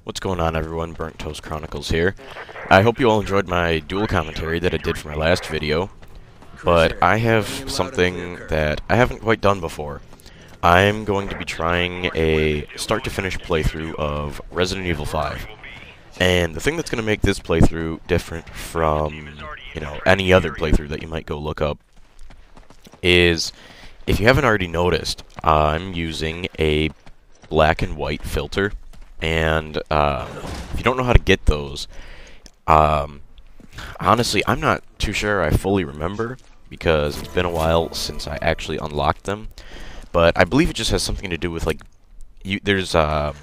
What's going on, everyone? Burnt Toast Chronicles here. I hope you all enjoyed my dual commentary that I did for my last video, but I have something that I haven't quite done before. I'm going to be trying a start-to-finish playthrough of Resident Evil 5. And the thing that's going to make this playthrough different from, any other playthrough that you might go look up is, if you haven't already noticed, I'm using a black and white filter. And if you don't know how to get those, honestly, I'm not too sure I fully remember because it's been a while since I actually unlocked them. But I believe it just has something to do with, like, there's the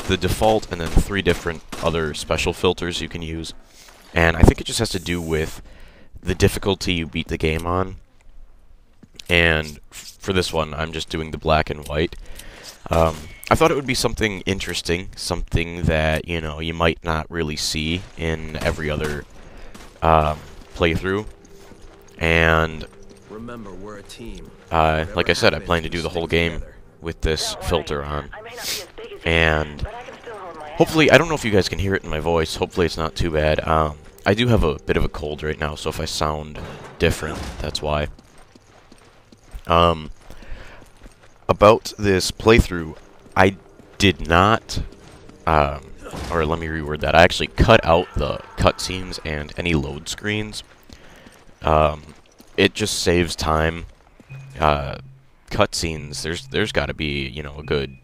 default and then 3 different other special filters you can use. And I think it just has to do with the difficulty you beat the game on. And for this one, I'm just doing the black and white. I thought it would be something interesting, something that, you might not really see in every other playthrough. And remember, we're a team. like I said, I plan to do the whole game with this filter on. And hopefully, I don't know if you guys can hear it in my voice, hopefully it's not too bad. I do have a bit of a cold right now, so if I sound different, that's why. About this playthrough, I did not, or let me reword that, I actually cut out the cutscenes and any load screens. It just saves time. Cutscenes, there's got to be, a good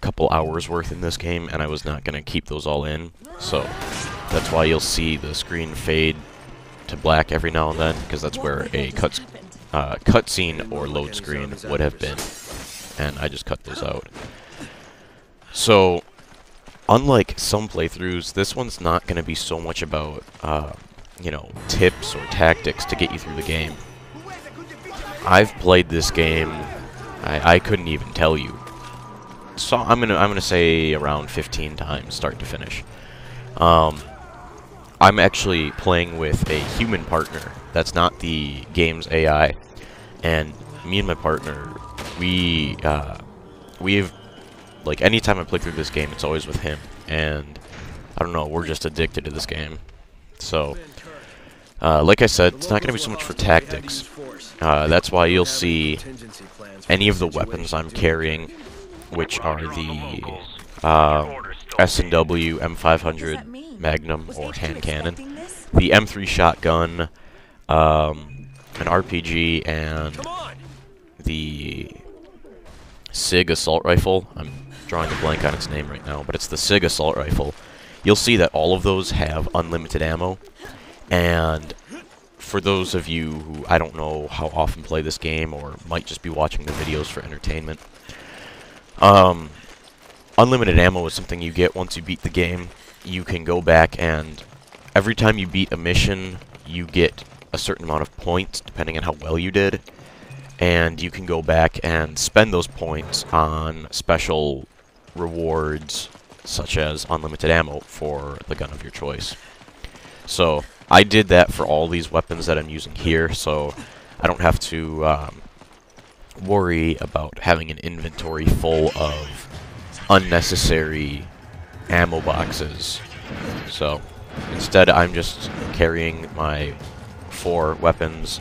couple hours worth in this game, and I was not going to keep those all in, so that's why you'll see the screen fade to black every now and then, because that's where a cutscene or load screen would have been, and I just cut those out. So, unlike some playthroughs, this one's not going to be so much about, tips or tactics to get you through the game. I've played this game, I couldn't even tell you. So I'm gonna say around 15 times, start to finish. I'm actually playing with a human partner. That's not the game's AI. And me and my partner, we've, like, anytime I play through this game, it's always with him. And, I don't know, we're just addicted to this game. So, like I said, it's not going to be so much for tactics. That's why you'll see any of the weapons I'm carrying, which are the S&W M500 Magnum or hand cannon, the M3 shotgun, an RPG, and the SIG assault rifle. I'm drawing a blank on its name right now, but it's the SIG assault rifle. You'll see that all of those have unlimited ammo, and for those of you who I don't know how often play this game or might just be watching the videos for entertainment, unlimited ammo is something you get once you beat the game. You can go back and every time you beat a mission, you get a certain amount of points depending on how well you did, and you can go back and spend those points on special rewards such as unlimited ammo for the gun of your choice. So I did that for all these weapons that I'm using here, so I don't have to worry about having an inventory full of unnecessary ammo boxes. So instead, I'm just carrying my 4 weapons.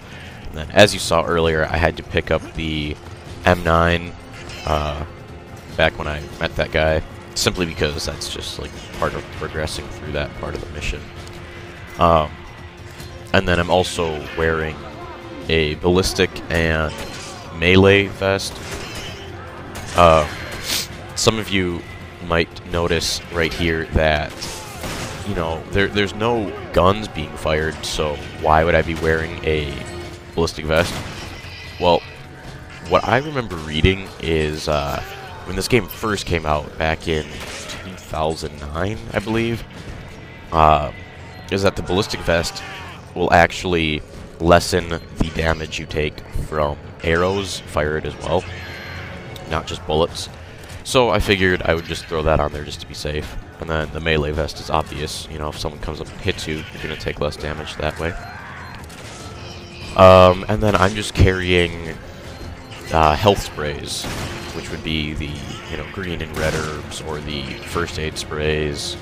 And then, as you saw earlier, I had to pick up the M9 back when I met that guy, simply because that's just like part of progressing through that part of the mission. And then I'm also wearing a ballistic and melee vest. Some of you might notice right here that, there's no guns being fired, so why would I be wearing a ballistic vest? Well, what I remember reading is, when this game first came out back in 2009, I believe, is that the ballistic vest will actually lessen the damage you take from arrows fired as well, not just bullets. So I figured I would just throw that on there just to be safe. And then the melee vest is obvious. If someone comes up and hits you, you're going to take less damage that way. And then I'm just carrying health sprays. which would be the green and red herbs or the first aid sprays,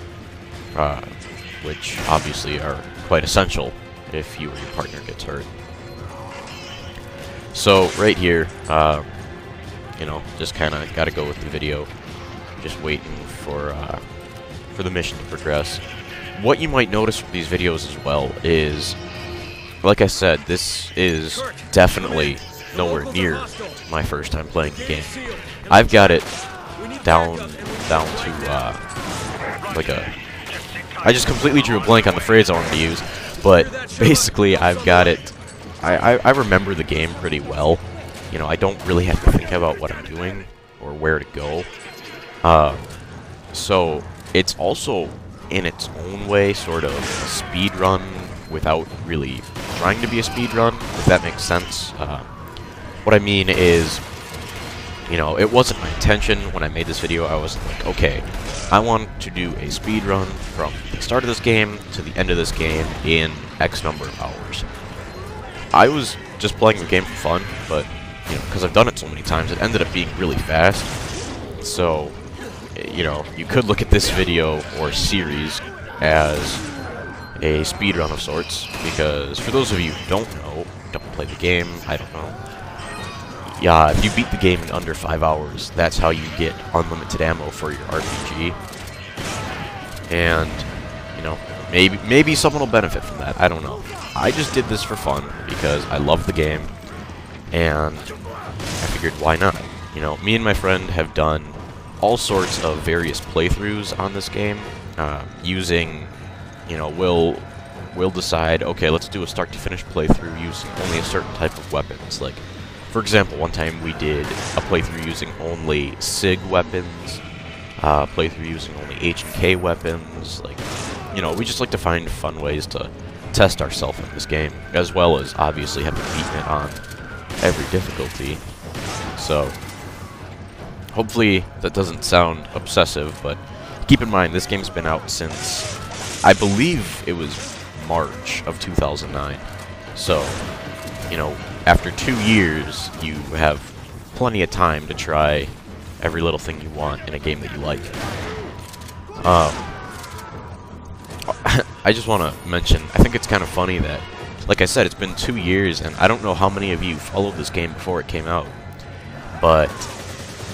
which obviously are quite essential if you or your partner gets hurt. So right here, just kind of got to go with the video, just waiting for the mission to progress. What you might notice from these videos as well is, like I said, this is definitely nowhere near my first time playing the game. I've got it down to like a... I just completely drew a blank on the phrase I wanted to use, but basically I've got it... I remember the game pretty well. I don't really have to think about what I'm doing or where to go. So it's also, in its own way, sort of a speed run without really trying to be a speed run, if that makes sense. What I mean is, it wasn't my intention when I made this video. I was like, okay, I want to do a speed run from the start of this game to the end of this game in X number of hours. I was just playing the game for fun, but, because I've done it so many times, it ended up being really fast. So, you could look at this video or series as a speedrun of sorts, because for those of you who don't know, don't play the game, I don't know, yeah, if you beat the game in under 5 hours, that's how you get unlimited ammo for your RPG. And, maybe someone will benefit from that, I don't know. I just did this for fun, because I love the game, and I figured, why not? Me and my friend have done all sorts of various playthroughs on this game, using, we'll decide, okay, let's do a start-to-finish playthrough using only a certain type of weapons. Like, for example, one time we did a playthrough using only SIG weapons, playthrough using only H&K weapons. Like, we just like to find fun ways to test ourselves in this game, as well as obviously having beaten it on every difficulty. So, hopefully that doesn't sound obsessive, but keep in mind this game's been out since, I believe it was March of 2009. So, after 2 years, you have plenty of time to try every little thing you want in a game that you like. I just want to mention, I think it's kind of funny that, like I said, it's been 2 years, and I don't know how many of you followed this game before it came out, but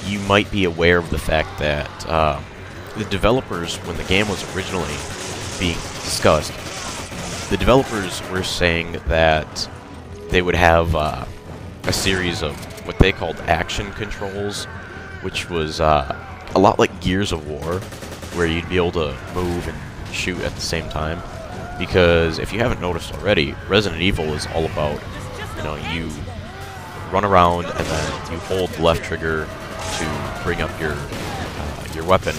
you might be aware of the fact that the developers, when the game was originally being discussed, the developers were saying that they would have a series of what they called action controls, which was a lot like Gears of War, where you'd be able to move and shoot at the same time. Because if you haven't noticed already, Resident Evil is all about, you run around and then you hold the left trigger to bring up your weapon,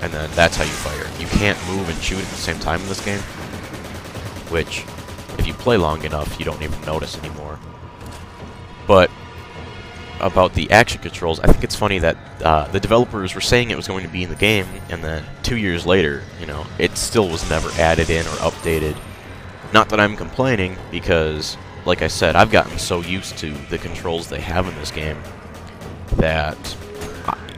and then that's how you fire. You can't move and shoot at the same time in this game, which, if you play long enough, you don't even notice anymore. But about the action controls, I think it's funny that the developers were saying it was going to be in the game, and then 2 years later, it still was never added in or updated. Not that I'm complaining, because, like I said, I've gotten so used to the controls they have in this game that,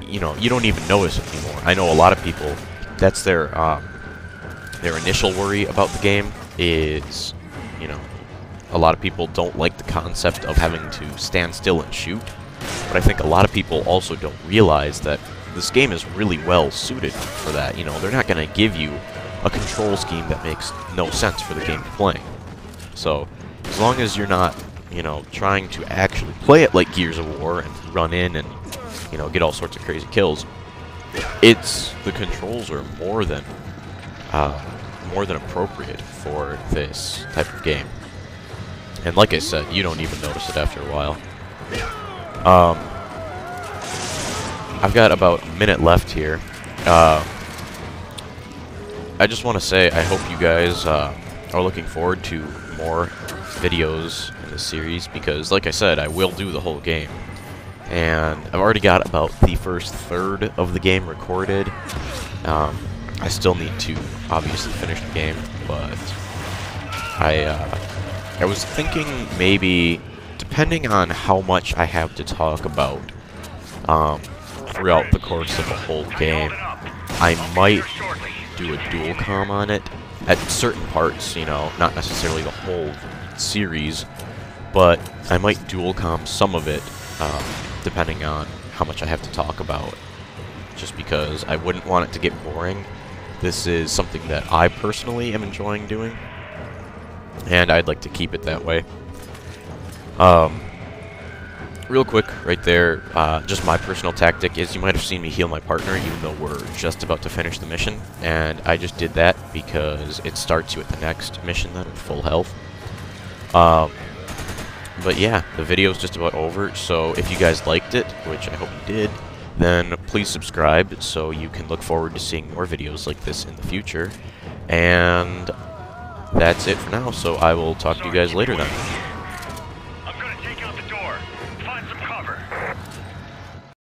you don't even notice it anymore. I know a lot of people, that's their initial worry about the game is, a lot of people don't like the concept of having to stand still and shoot. But I think a lot of people also don't realize that this game is really well suited for that. They're not going to give you a control scheme that makes no sense for the game you're playing. So, as long as you're not, trying to actually play it like Gears of War and run in and, get all sorts of crazy kills, the controls are more than appropriate for this type of game. And like I said, you don't even notice it after a while. I've got about a minute left here. I just want to say I hope you guys are looking forward to more videos in this series, because like I said, I will do the whole game. And I've already got about the first third of the game recorded. I still need to obviously finish the game, but I was thinking maybe, depending on how much I have to talk about, throughout the course of the whole game. I might do a dual comm on it at certain parts, you know, not necessarily the whole series, but I might dual comm some of it, depending on how much I have to talk about, just because I wouldn't want it to get boring. This is something that I personally am enjoying doing, and I'd like to keep it that way. Real quick, right there, just my personal tactic is you might have seen me heal my partner even though we're just about to finish the mission, and I just did that because it starts you at the next mission then with full health. But yeah, the video's just about over, so if you guys liked it, which I hope you did, then please subscribe so you can look forward to seeing more videos like this in the future. And that's it for now, so I will talk to you guys later then. I'm gonna take out the door. Find some cover.